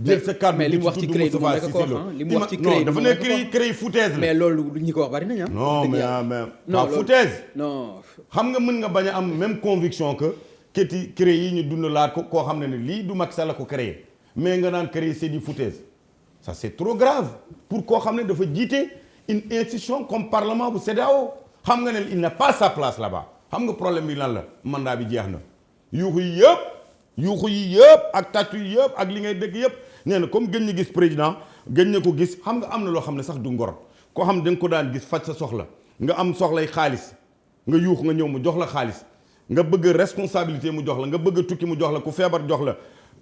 jël sa kàddu mais li mu wax ci CREI du moom rek ko wax li mu wax ci CREI dafa ne CREI foutaise la. mais loolu ñi ko wax bari nañu ah. non mais pas foutaise. non xam nga mën nga bañ a am même conviction que keti CREI yi ñu dundalaat ko koo xam ne lii du Macky Sall la ko créé mais nga naan CREI c'est du foutaise ça c'est trop grave pour koo xam ne dafa jiite une institution comme parlement bu CEDEAO xam nga ne il n'a pas sa place là-bas xam nga problème bi lan la mandat bi jeex na yuuxu yi yëpp ak tàccu yi yëpp ak li ngay dégg yëpp nee na comme gën ñu gis président gën na ko gis xam nga am na loo xam ne sax du ngor koo xam da nga ko daan gis faj sa soxla nga am soxlay xaalis nga yuux nga ñëw mu jox la xaalis nga bëgg responsabilité mu jox la nga bëgg tukki mu jox la ku feebar jox la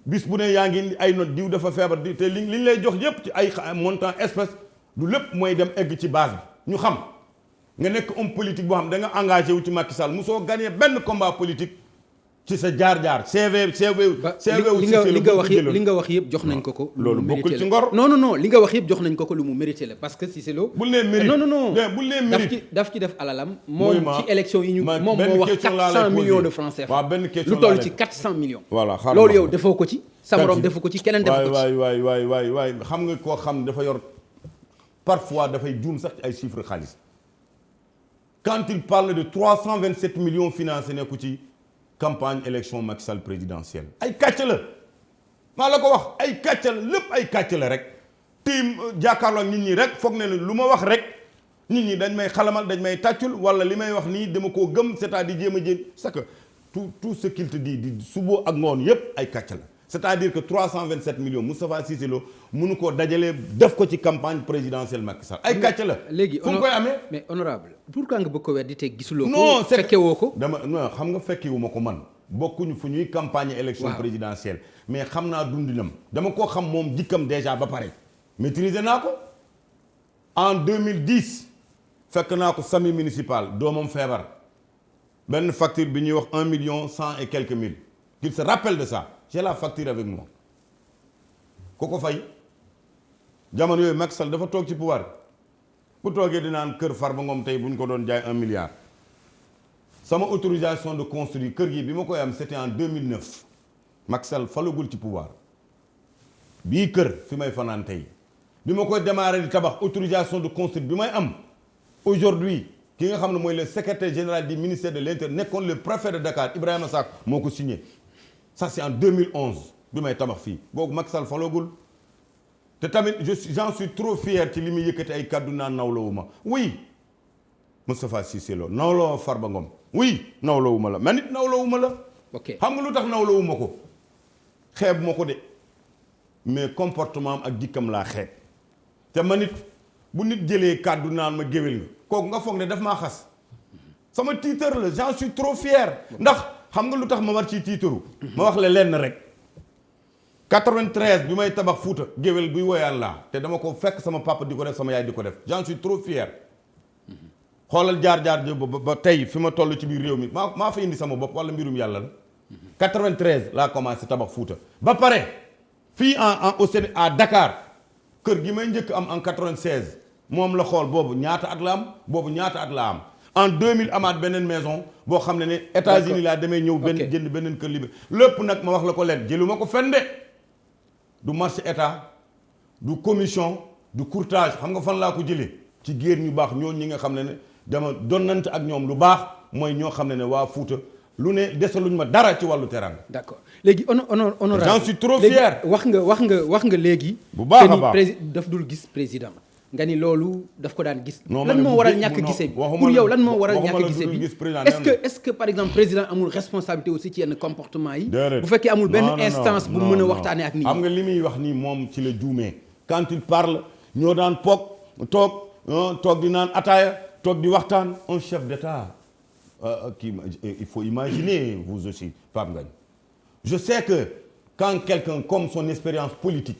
bis bu ne yaa ngi ay note diw dafa feebar di te liñ lay jox yëpp ci ay montant espèce du lépp mooy dem egg ci base bi ñu xam nga nekk homme politique boo xam da nga engagé wu ci Macky Sall mosoo gagné benn combat politique ci sa jaar-jaar CV li nga wax yëpp jox nañ ko ko. loolu bokkul ci ngor. non li nga wax yëpp jox nañ ko ko lu mu mérité la parce que Cissé Lo. bul nee mérite non bul nee mérite daf ci def alalam. moom ci élection yi ñu moom moo wax 400 millions de francs CFA. waaw benn question lu toll ci 400 millions. voilà xaaral loolu yow defoo ko ci. sa morom defu ko ci keneen defu ko ci. waay xam nga koo xam dafa yor parfois dafay juum sax ci ay chiffres xaalis quand il parle de 327 millions financés nekku ci. campagne élection Macky Sall présidentielle ay kàcc la maa la ko wax ay kàcc la lépp ay kàcc la rek tiim jàkkaarloo ak nit ñi rek foog ne lu ma wax rek nit ñi dañ may xalamal dañ may tàccul wala li may wax nii dama koo gëm c'est-à-dire jéem a jéem c'est que tout ce qu'il te dit di suba ak ngoon yépp ay kàcc la c'est-à-dire que 327 millions Moustapha Cissé Lo mënu koo dajalee def ko ci campagne présidentielle Macky Sall ay kàcc la. léegi fu mu koy amee. mais honorable pourquoi nga bëgg ko weddi te gisuloo ko. non fekke woo ko. dama non xam nga fekkewu ma ko man bokkuñu fu ñuy campagne élection présidentielle mais xam naa dundinam dama koo xam moom jikkam déjà ba pare maîtriser naa ko en 2010 fekk naa ko sami municipal doomam feebar benn facture bi ñuy wax 1 million 100 et quelques mille qu'il se rappelle de ça. j'ai la facture avec moi ku ko fay jamono yooyu Macky Sall dafa toog ci pouvoir bu toogee di naan kër Farba Ngom tey bu ñu ko doon jaay 1 milliard sama autorisation de construire kër gi bi ma koy am c'était en 2009 Macky Sall falagul ci pouvoir bii kër fi may fanaan tey bi ma koy démarrer di tabax autorisation de construire bi may am aujourd'hui ki nga xam ne mooy le secrétaire général du ministère de l'Intérieur nekkoon le préfet de Dakar Ibrahima Sakho moo ko signé. ça c'est en 2011 bi may tabax fii boobu Macky Sall falogul te tamit j'en suis trop fier ci li muy yëkkati ay kàddu naan nawlawu ma oui Moustapha Cissé Lo nawlawu Farba Ngom oui nawlawu ma la man it nawlawu ma la. ok xam nga lu tax nawlawu ma ko xeeb ma ko de mais comportement am ak jikkam laa xeeb te man it bu nit jëlee kàddu naan ma géwél nga kooku nga foog ne daf maa xas sama titre la j'en suis trop fier ndax. xam nga lu tax ma war ciy tiitaru ma wax la lenn rek 93 bi may tabax Fuuta géwél buy woyaan laa te dama ko fekk sama papa di ko def sama yaay di ko def j'en suis trop fier xoolal jaar-jaar ba tey fi ma toll ci biir réew mi maa fa indi sama bopp wala mbirum yàlla la 93 laa commencé tabax Fuuta ba pare fii au Sénégal à Dakar kër gi may njëkk am en 96 moom la xool boobu ñaata at la am boobu ñaata at la am en 2000 amaat beneen maison boo xam ne États-Unis laa demee ñëw jënd beneen kër libre lépp nag ma wax la ko leen jëluma ko fenn de du marché état du commission du courtage xam nga fan laa ko jëlee ci géer ñu baax ñoo ñi nga xam ne dama donnante ak ñoom lu baax mooy ñoo xam ne waa Fuuta lu ne desaluñ ma dara ci wàllu teranga. d'accord léegi honorable j'en suis trop fier. wax nga léegi. bu baax a baax daf dul gis président. nga ni loolu daf ko daan gis. non lan moo waral ñàkk gisee bi pour yow lan moo waral ñàkk gisee bi est-ce que par exemple président amul responsabilité aussi ci yenn comportement yi. bu fekkee amul benn instance bu mën a waxtaanee ak nit ñi. xam nga li muy wax nii moom ci la juumee quand il parle ñoo daan toog di naan ataaya toog di waxtaan un chef d'État il faut imaginer vous aussi Pape Ngagne je sais que quand quelqu'un comme son expérience politique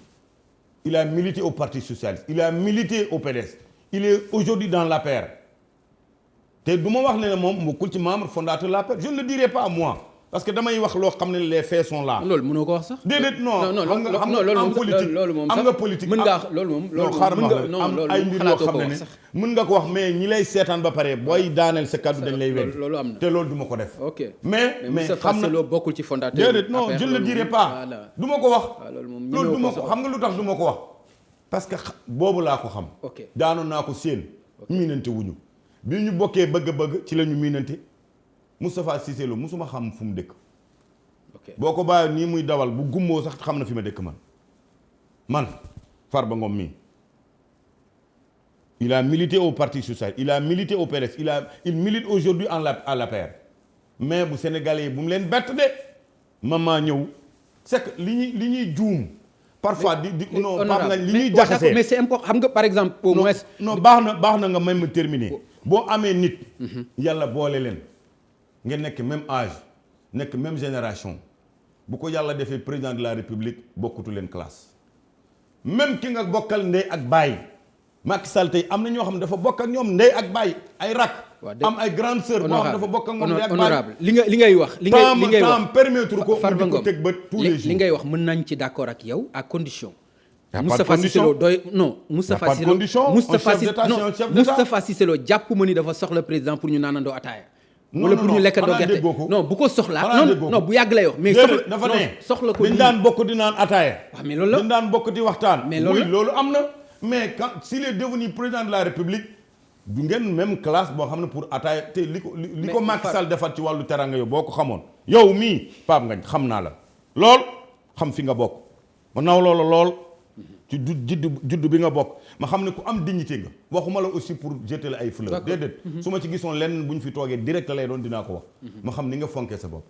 il a milité au Parti socialiste il a milité au PDS il est aujourd'hui dans l'APR te du ma wax ne moom bokkul ci membre fondateur de l'APR je ne le dirai pas moi parce que damay wax loo xam ne les faits sont là. loolu mënoo ko wax sax. déedéet non xam nga loolu moom am nga politique mën ngaa loolu moom am ay mbir yoo xam ne mën nga ko wax mais ñi lay seetaan ba pare booy daaneel sa kaddu dañ lay wedd. loolu am na te loolu du ma ko def. ok mais xam na bokkul ci fondateur. déedéet non je ne le dirai pas. du ma ko wax. loolu du ma ko xam nga lu tax du ma ko wax. parce que boobu laa ko xam. daanoon naa ko séen. miinante wuñu bi ñu bokkee bëgg-bëgg ci la ñu miinante Moustapha Cissé Lo musuma xam fu mu dëkk. boo ko bàyyi nii muy dawal bu gummoo sax xam na fi ma dëkk man Farba Ngom mii il a milité au Parti socialiste il a milité au PDS il milite aujourd'hui à l'APR mais bu Sénégalais yi bu mu leen bett de maa ñëw c'est que li ñuy juum parfois non baax na li ñuy jaxasee mais c'est important xam nga par exemple au moins non baax na nga may ma terminer boo amee nit yàlla boole leen ngeen nekk même âge nekk même génération bu ko yàlla defee président de la république bokkutu leen classe même ki nga bokkal ndey ak baay Macky Sall tey am na ñoo xam ne dafa bokk ak ñoom ndey ak baay ay rak am ay grande sœur boo xam dafa bokk ak moom ndey ak baay honorable li ngay wax temps permettre ko Farba Ngom teg bët tous les jours li ngay wax mën nañ ci d'accord ak yow à condition Moustapha Cissé Lo doy non Moustapha Cissé Lo jàpp ma ni dafa soxla président pour ñu naanandoo ataaya wala pour ñu lekkandoo gerte non bu ko soxlaa non bu yàgg lay wax mais soxla ko dañ daan bokk di naan ataaya waaw mais loolu la dañ daan bokk di waxtaan mais loolu am na mais quand s'il est devenu président de la république du ngeen même classe boo xam ne pour ataaya te li ko Macky Sall defal ci wàllu teranga yow boo ko xamoon yow mii Pape Ngagne xam naa la lool xam fi nga bokk ma naw loola lool ci juddu bi nga bokk ma xam ne ku am dignité nga waxuma la aussi pour jeter la ay fleurs déedéet su ma ci gisoon lenn bu ñu fi toogee direct lay doon dinaa ko wax ma xam ni nga fonkee sa bopp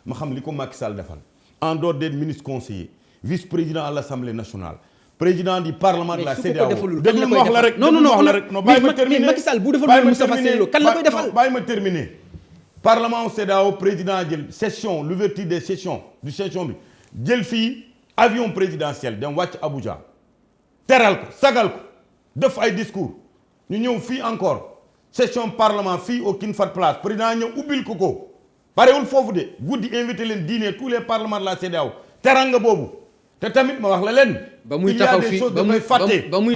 ma xam li ko Macky Sall defal en dehors des ministres conseillers vice-président à l'Assemblée nationale président du parlement de la CEDEAO dégg ma wax la rek non bàyyi ma terminer Macky Sall bu defal Moustapha Cissé Lo kan la koy defal bàyyi ma terminer parlement CEDEAO président jël session l'ouverture des sessions du session bi jël fii avion présidentiel dem wàcc Abuja teral ko sagal ko def ay discours ñu ñëw fii encore session parlement fii au King Fahd Palace président ñëw ubbil ko parewul foofu de guddi invité leen dîner tous les parlements de la CEDEAO teranga boobu te tamit ma wax la leen ba muy taxaw fii ba muy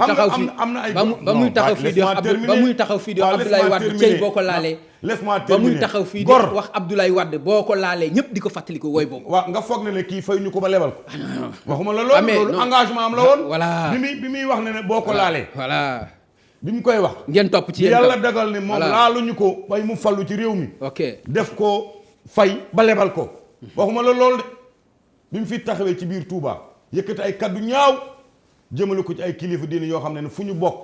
taxaw fii di wax Abdoulaye Wade cey boo ko laalee laisse-moi terminer ba muy taxaw fii di wax Abdoulaye Wade boo ko laalee ñëpp di ko fàttali ko wooy boobu waaw nga foog ne kii fay ñu ko ba lebal ko waxuma la loolu engagement am la woon voilà bi muy wax ne boo ko laalee voilà bi mu koy wax ngeen topp ci yàlla dagal ne moom laaluñu ko bay mu fallu ci réew mi ok def ko fay ba lebal ko waxuma la loolu de bi mu fi taxawee ci biir Touba yëkkati ay kaddu ñaaw jëmale ko ci ay kilifa diine yoo xam ne fu ñu bokk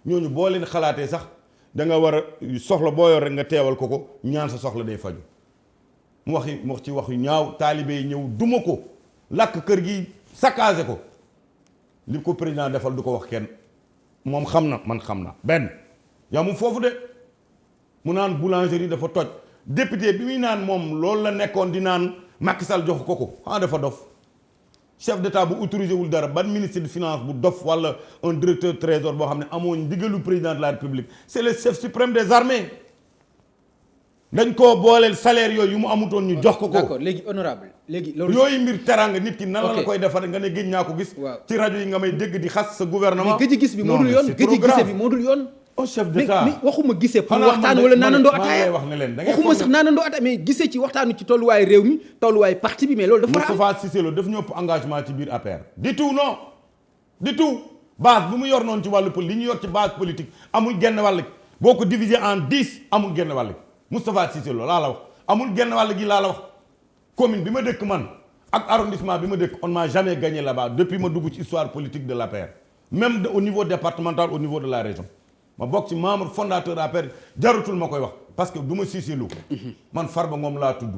ñooñu boo leen xalaatee sax da nga war a soxla boo yor rek nga teewal ko ñaan sa soxla day faju mu wax ci wax yu ñaaw taalibe yi ñëw duma ko lakk kër gi saccagé ko li ko président defal du ko wax kenn moom xam na man xam na benn yaa mu foofu de mu naan boulangerie dafa toj député bi muy naan moom loolu la nekkoon di naan Macky Sall jox ko dafa dof chef d'état bu autorisé wul dara ban ministre de finance bu dof wala un directeur trésor boo xam ne amoo ndigalu président de la république c'est le chef suprême des armées dañ koo booleel salaire yooyu yu mu amutoon ñu jox ko. d'accord léegi honorable léegi loolu yooyu mbir teraanga nit ki nan la koy defar nga ne géej ñaa ko gis. ci rajo yi nga may dégg di xas sa gouvernement. mais gëj gis bi moo dul yoon gëj gise bi moo dul yoon. au chef d'état mais waxuma gisee pour waxtaan wala naanandoo ataaya wax ne leen waxuma sax naanandoo ataaya mais gisee ci waxtaanu ci tolluwaay réew mi tolluwaay parti bi mais loolu dafa Moustapha Cissé Lo daf ñu ëpp engagement ci biir APR du tout non du tout base bu mu yor noonu ci wàllu li ñu yor ci base politique amul genn wàll boo ko diviser en 10 amul genn wàll Moustapha Cissé Lo laa la wax amul genn wàll gi laa la wax commune bi ma dëkk man ak arrondissement bi ma dëkk on m'a jamais gagné là-bas depuis ma dugg ci histoire politique de l'APR même au niveau départemental au niveau de la région ma bokk ci membre fondateur APR jarutul ma koy wax parce que du ma Cissé Lo man Farba Ngom laa tudd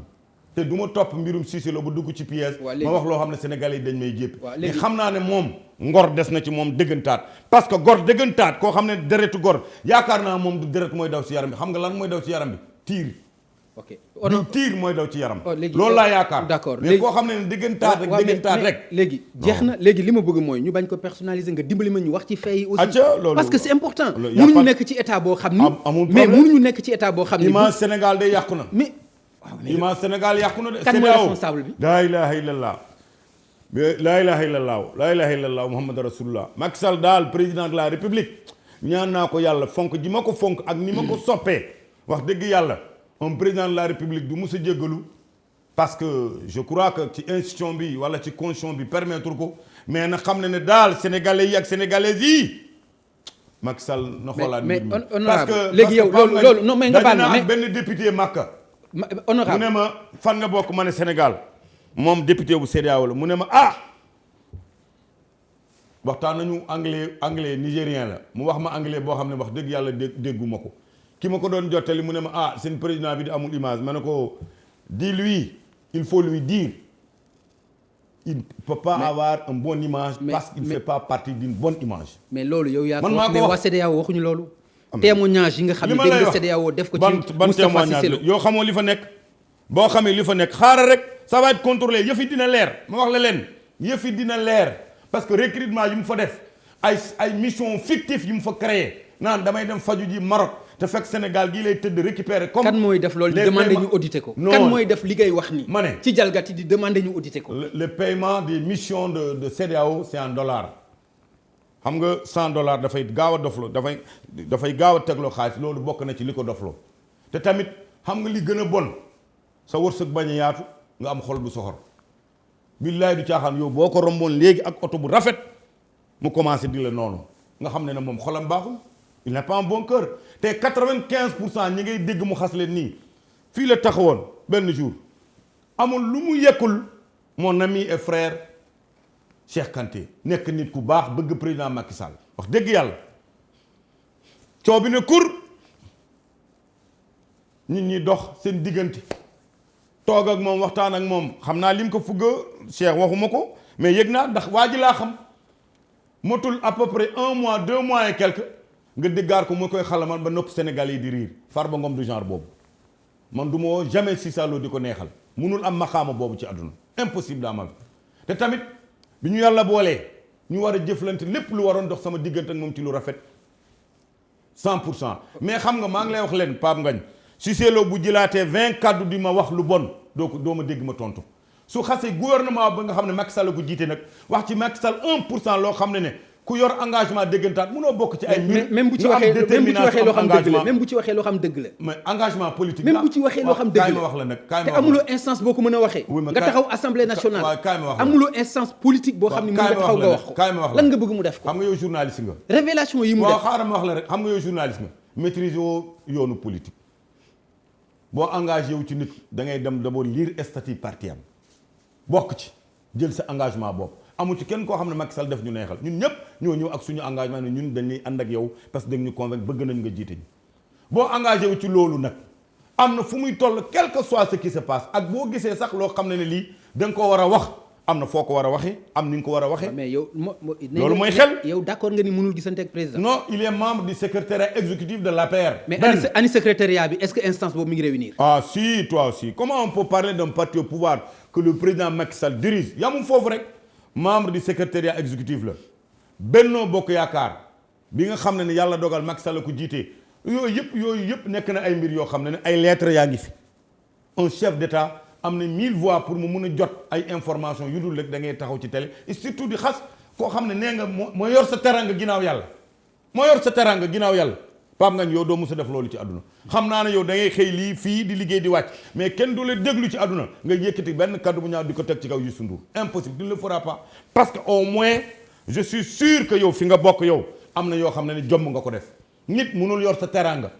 te du ma topp mbirum Cissé Lo bu dugg ci pièce ma wax loo xam ne Sénégalais yi dañ may jépp te xam naa ne moom ngor des na ci moom dëggantaat parce que gor dëggantaat koo xam ne deretu gor yaakaar naa moom du deret mooy daw ci yaram bi xam nga lan mooy daw ci yaram bi tiir tiir mooy daw ci yaram loolu laa yaakaar d'accord mais koo xam ne dëggantaat rek dëggantaat rek léegi jeex na léegi li ma bëgg mooy ñu bañ ko personnaliser nga dimbali ma ñu wax ci fay aussi parce que c'est important mënuñu nekk ci état boo xam ni mais mënuñu nekk ci état boo xam ni image Sénégal day yàqu na mais image Sénégal yàqu na de. kan mooy responsable bi. laa ilaha illallah laa ilaha illallah laa ilaha illallah Muhammad rasulullah. Macky Sall daal président de la république ñaan naa ko yàlla fonk ji ma ko fonk ak ni ma ko soppee wax dëgg yàlla un président de la république du mus a jéggalu parce que je crois que ci institution bi wala ci constitution bi permettre ko mais na xam ne daal sénégalais yi ak sénégalaises yi Macky Sall na xoolaat mais parce que léegi yow loolu non mais nga baal ma mais benn député Makka honorable mu ne ma fan nga bokk ma ne Sénégal moom député bu CEDEAO la mu ne ma ah waxtaan nañu anglais nigérien la mu wax ma anglais boo xam ne wax dëgg yàlla dégguma ko ki ma ko doon jottali mu ne ma ah seen président bi di amul image ma ne ko dis-lui il faut lui dire il ne peut pas avoir une bonne image parce qu'il ne fait pas partie d'une bonne image. mais loolu yow yaa ko man mais waa CEDEAO waxuñu loolu. témoignage yi nga xam ne dégg nga CEDEAO def ko ci Moustapha Cissé Lo yow xamoo li fa nekk boo xamee li fa nekk xaaral rek ça va être contrôlé yëf yi dina leer ma wax la leen yëf yi dina leer parce que recrutement yi mu fa def ay mission fictif yi mu fa créé naan damay dem faju ji Maroc te fekk Sénégal gii lay tëdd récupérer comme. kan mooy def loolu di demander ñu auditer ko. kan mooy def li ngay wax ni ma ne ci jalgati di demander ñu auditer ko. le paiement des missions de CEDEAO c'est en dollars xam nga $100 dafay gaaw a dofloo dafay gaaw a tegloo xaalis loolu bokk na ci li ko dofloo te tamit xam nga li gën a bon sa wërsëg bañ a yaatu nga am xol bu soxor billaay du caaxaan yow boo ko romboon léegi ak oto bu rafet mu commencé di la noonu nga xam ne ne moom xolam baaxul il n'est pas un bon cœur te 95% ñi ngay dégg mu xas leen nii fii la taxawoon benn jour amul lu mu yekkul mon ami et frère Cheikh Kanté nekk nit ku baax bëgg président Macky Sall wax dëgg yàlla coow bi ne kur nit ñi dox seen diggante toog ak moom waxtaan ak moom xam naa lim ko fugga Cheikh waxuma ko mais yëg naa ndax waa ji laa xam motul à peu près 1 mois 2 mois et quelque nga déggaar ko mu koy xalamal ba nopp Sénégal yi di riir Farba Ngom du genre boobu man du ma woo jamais Cissé Lo di ko neexal munul am maxaama boobu ci àdduna impossible dans ma vie te tamit bi ñu yàlla boolee ñu war a jëflante lépp lu waroon dox sama diggante ak moom ci lu rafet 100% mais xam nga maa ngi lay wax leen Pape Ngagne Cissé Lo bu jëlaatee 20 kaddu di ma wax lu bon doo ma dégg ma tontu su xasee gouvernement ba nga xam ne Macky Sall ko jiite nag wax ci Macky Sall 1% loo xam ne ku yor engagement déggantaat munoo bokk ci ay mbir. même bu ci waxee loo xam dëgg la même bu ci waxee loo xam dëgg la. mais engagement politique même bu ci waxee loo xam dëgg la kaay ma wax la nag kaay ma te amuloo instance boo ko mën a waxee. nga taxaw assemblée nationale. waaw kaay ma wax la amuloo instance politique boo xam ne mën nga taxaw nga wax ko. kaay ma wax la lan nga bëgg mu def ko. xam nga yow journaliste nga. révélation yi mu def waaw xaaral ma wax la rek xam nga yow journaliste nga. maîtriser woo yoonu politique boo engagé wu ci nit da ngay dem d'abord lire statut parti am bokk ci jël sa engagement bopp. amul ci kenn koo xam ne Macky Sall def ñu neexal ñun ñëpp ñoo ñëw ak suñu engagement ne ñun dañuy ànd ak yow parce que dañ ñu convaincre bëgg nañ nga jiite ñu boo engagé wu ci loolu nag am na fu muy toll quel que soit ce qui se passe ak boo gisee sax loo xam ne lii da nga ko war a wax am na foo ko war a waxee am ni nga ko war a waxee. mais yow loolu mooy xel. yow d'accord nga ni mënul gisante ak président. non il est membre du secrétariat exécutif de l'APR. mais ani secrétariat bi est-ce que instance boobu mi ngi réunir. ah si toi aussi comment on peut parler d'un parti au pouvoir que le président Macky Sall dirige yamul foofu rek. membre du secrétariat exécutif la Benno Bokk Yaakaar bi nga xam ne yàlla dogal Macky Sall ko jiite yooyu yëpp nekk na ay mbir yoo xam ne ay lettres yaa ngi fi un chef d'État am na 1000 voix pour mu mun a jot ay informations yu dul rek da ngay taxaw ci télé et surtout di xas koo xam ne nee nga moo yor sa teranga ginnaaw yàlla moo yor sa teranga ginnaaw yàlla Pape Ngagne yow doo mës a def loolu ci àdduna xam naa ne yow da ngay xëy lii fii di liggéey di wàcc mais kenn du la déglu ci àdduna nga yëkkati benn kaddu bu ñaaw di ko teg ci kaw Youssou Ndour impossible tu ne le feras pas parce que au moins je suis sûr que yow fi nga bokk yow am na yoo xam ne jomm nga ko def nit mënul yor sa teranga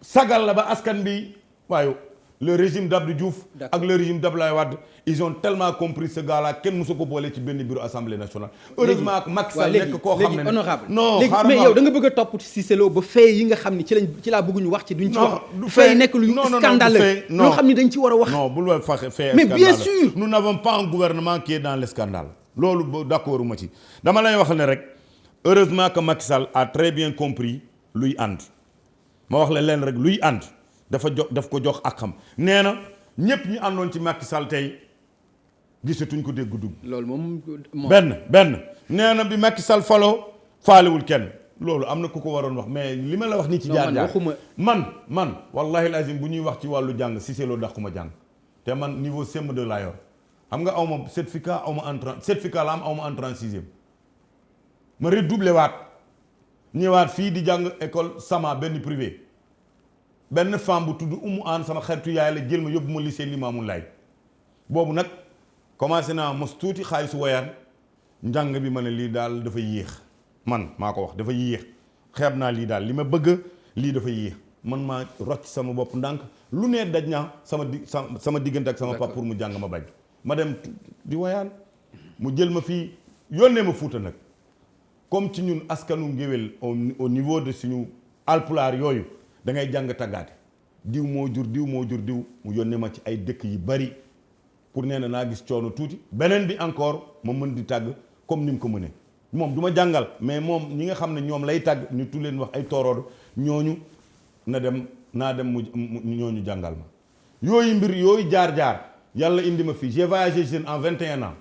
sagal la ba askan bi waaye le régime d'Abdou Diouf ak le régime d'Abdoulaye Wade ils ont tellement compris ce gars là kenn musu ko boole ci benn bureau assemblée nationale heureusement ak Macky Sall nekk koo xam ne honorable non mais yow da nga bëgg a topp Cissé Lo ba fee yi nga xam ni ci laa bëgg ñu wax ci duñ ci wax fee nekk lu scandale loo xam ni dañ ci war a wax non bul wa faxe fee mais bien sûr nous n'avons pas un gouvernement qui est dans le scandale loolu d'accord ma ci dama lay wax ne rek heureusement que Macky Sall a très bien compris luy ànd ma wax la leen rek luy ànd daf ko jox ak xam nee na ñëpp ñu àndoon ci Macky Sall tey gisatuñ ko dégg dugg loolu moom benn nee na bi Macky Sall faloo faalewul kenn loolu am na ku ko waroon wax mais li ma la wax nii ci jaar-jaar man wallahi lazim bu ñuy wax ci wàllu jàng Cissé Lo dàquma jàng te man niveau CM2 laa yor xam nga aw ma certificat aw ma entrant certificat la am aw ma entrant en sixième ma redoublé waat ñëwaat fii di jàng école sama benn privé benn femme bu tudd Umu Aan sama xaritu yaay la jël ma yóbbu ma lycée Limamou Laye boobu nag commencé naa mos tuuti xaalisu woyaan njàng bi ma ne lii daal dafa yéex man maa ko wax dafa yéex xeeb naa lii daal li ma bëgg lii dafa yéex man maa rocc sama bopp ndànk lu ne daj naa sama diggante ak sama papa pour mu jàng ma bañ ma dem di woyaan mu jël ma fii yónnee ma Fuuta nag comme ci ñun askanu ngéwél au niveau de suñu alpulaar yooyu da ngay jàng tàggaate diw moo jur diw mu yónnee ma ci ay dëkk yi bari pour nee na naa gis coono tuuti beneen bi encore ma mën di tàgg comme ni mu ko mënee moom du ma jàngal mais moom ñi nga xam ne ñoom lay tàgg ñu tu leen wax ay tooroodu ñooñu naa dem mu ñooñu jàngal ma yooyu mbir yooyu jaar-jaar yàlla indi ma fii j'ai voyagé jeune en 21 ans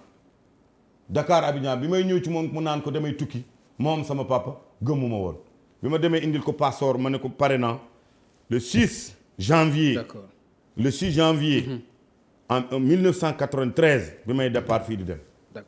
Dakar Abidjan bi may ñëw ci moom mu naan ko damay tukki moom sama papa gëmmuma woon bi ma demee indil ko passeport ma ne ko pare naa le 6 janvier d'accord le 6 janvier en 1993 bi may départ fii di dem